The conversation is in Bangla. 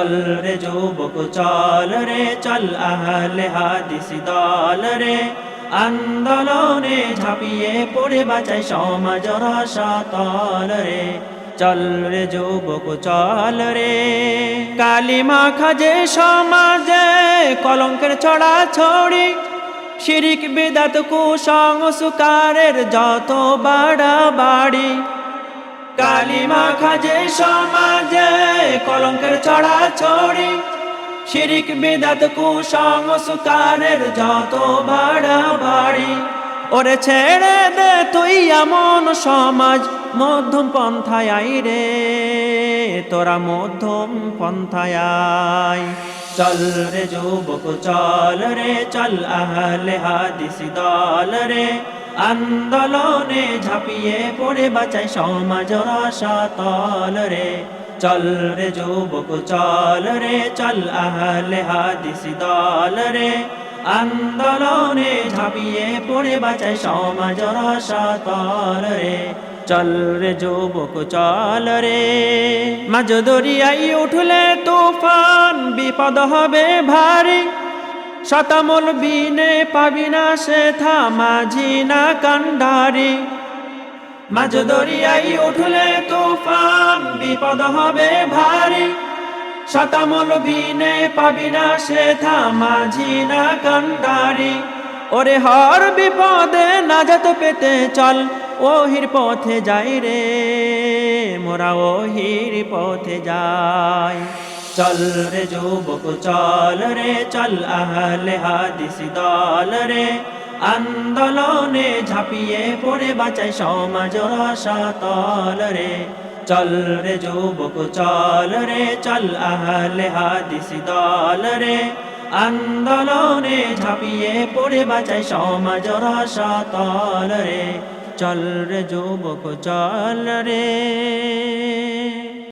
চল রে যুবক চল রে চল আহলে হাদিস দল রে আন্দোলনে ঝাঁপিয়ে পড়ে বাঁচাই সমাজ রসাতল রে চল রে যুবক চল রে কালিমা খাজে সমাজে কলঙ্কের ছড়া ছড়ি শিরিক বিদাত কুসংস্কারের যত বাড়াবাড়ি কালিমা খাজে সমাজে কলঙ্কের ছড়া ছড়ি শিরিক বিদাত কুসংস্কারের যত বাড়াবাড়ি ওরে ছেড়ে দে তুই এমন সমাজ মধ্যম পন্থায় আই রে তোরা মধ্যম পন্থায় আই চল রে যুবক চল রে চল আহলে হাদিস দল রে আন্দোলনে ঝাঁপিয়ে পড়ে বাঁচাই সমাজ রসাতল রে চল রে যুবক চল রে চল আহলে হাদিস দল রে আন্দোলনে ঝাঁপিয়ে পড়ে বাঁচাই সমাজ রসাতল রে চল রে যুবক চল রে মাঝ দরিয়ায় উঠলে তুফান বিপদ হবে ভারী শতামল বিনে পাবি না সে মাঝি না কান্ডারি মাঝ দরিয়ায় উঠলে তুফান বিপদ হবে ভারী শতামল বিনে পাবি না সে মাঝি না কান্ডারি ওরে হর বিপদে নাজাত পেতে চল ওহির পথে যাই রে মোরা ওহির পথে যাই চল রে যুবক চল রে চল আহলে হাদিস দল রে আন্দোলনে ঝাঁপিয়ে পড়ে বাঁচাই সমাজ রসাতল রে চল রে যুবক চল রে চল আহলে হাদিস দল রে আন্দোলনে ঝাঁপিয়ে পড়ে বাঁচাই সমাজ রসাতল রে চল রে যুবক চল রে।